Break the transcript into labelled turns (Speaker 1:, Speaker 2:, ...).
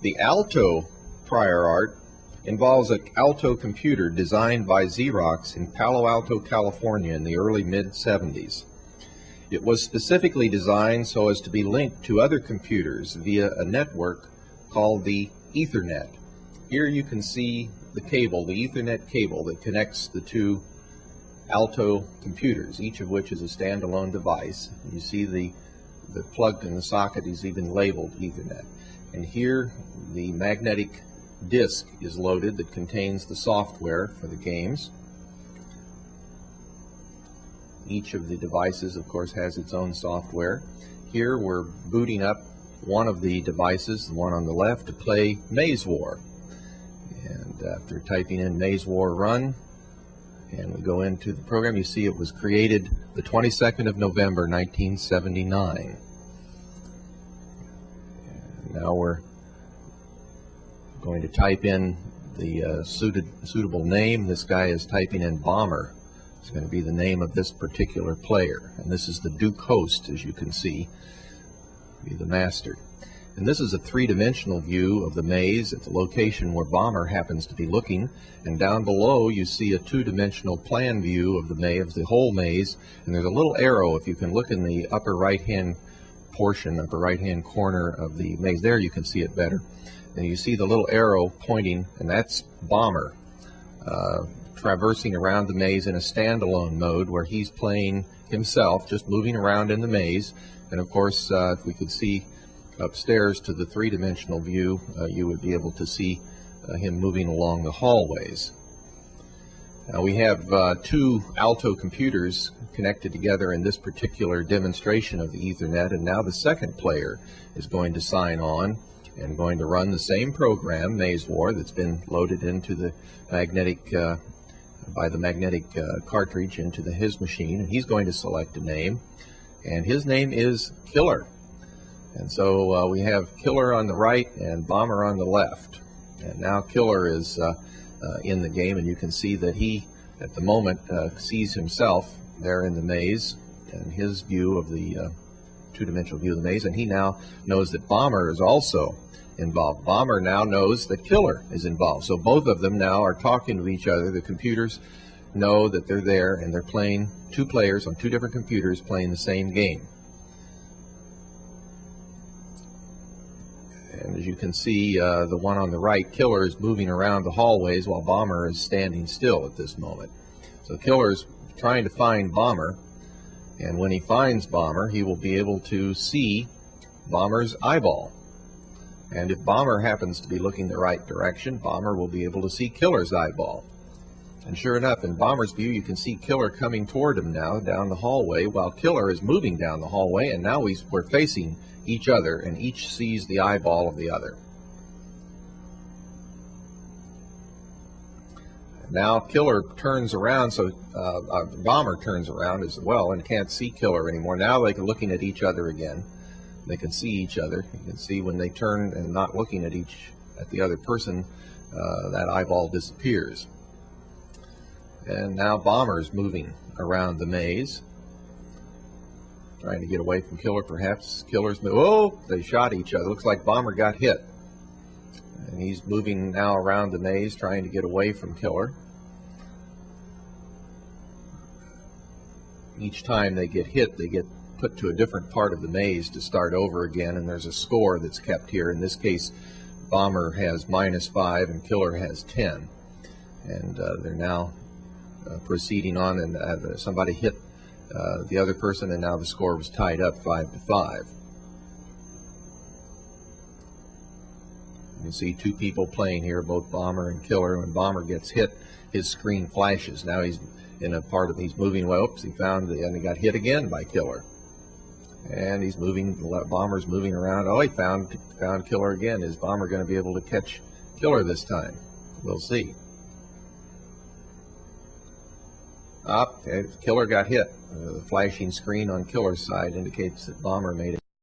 Speaker 1: The Alto prior art involves an Alto computer designed by Xerox in Palo Alto, California in the early mid-70s. It was specifically designed so as to be linked to other computers via a network called the Ethernet. Here you can see the cable, the Ethernet cable that connects the two Alto computers, each of which is a standalone device. You see the plug in the socket is even labeled Ethernet. And here the magnetic disk is loaded that contains the software for the games. Each of the devices, of course, has its own software. Here we're booting up one of the devices, the one on the left, to play Maze War. And after typing in Maze War Run, and we go into the program, you see it was created the 22nd of November, 1979. And now we're going to type in the suitable name. This guy is typing in Bomber. It's going to be the name of this particular player. And this is the Duke host, as you can see, be the master. And this is a three-dimensional view of the maze at the location where Bomber happens to be looking. And down below you see a two-dimensional plan view of the maze, the whole maze. And there's a little arrow, if you can look in the upper right-hand portion, upper right-hand corner of the maze. There you can see it better. And you see the little arrow pointing, and that's Bomber, traversing around the maze in a standalone mode where he's playing himself, just moving around in the maze. And of course, if we could see upstairs to the three-dimensional view, you would be able to see him moving along the hallways. Now we have two Alto computers connected together in this particular demonstration of the Ethernet, and now the second player is going to sign on and going to run the same program, Maze War, that's been loaded into the magnetic by the magnetic cartridge into his machine, and he's going to select a name, and his name is Killer. And so we have Killer on the right and Bomber on the left. And now Killer is in the game, and you can see that he, at the moment, sees himself there in the maze and his view of the two-dimensional view of the maze, and he now knows that Bomber is also involved. Bomber now knows that Killer is involved. So both of them now are talking to each other. The computers know that they're there, and they're playing, two players on two different computers playing the same game. And as you can see, the one on the right, Killer, is moving around the hallways while Bomber is standing still at this moment. So Killer is trying to find Bomber, and when he finds Bomber, he will be able to see Bomber's eyeball. And if Bomber happens to be looking the right direction, Bomber will be able to see Killer's eyeball. And sure enough, in Bomber's view, you can see Killer coming toward him now down the hallway, while Killer is moving down the hallway, and now we're facing each other, and each sees the eyeball of the other. Now Killer turns around, so Bomber turns around as well and can't see Killer anymore. Now they're looking at each other again. They can see each other. You can see when they turn and not looking at the other person, that eyeball disappears. And now Bomber's moving around the maze, trying to get away from Killer. Perhaps Killer's moving. Oh, they shot each other. Looks like Bomber got hit. And he's moving now around the maze, trying to get away from Killer. Each time they get hit, they get put to a different part of the maze to start over again, and there's a score that's kept here. In this case, Bomber has -5 and Killer has 10. And they're now proceeding on, and somebody hit the other person, and now the score was tied up 5-5. You can see two people playing here, both Bomber and Killer. When Bomber gets hit, his screen flashes. Now he's in a part of, he's moving, well, oops, and he got hit again by Killer. And he's moving, Bomber's moving around. Oh, he found Killer again. Is Bomber going to be able to catch Killer this time? We'll see. Killer got hit. The flashing screen on Killer's side indicates that Bomber made it.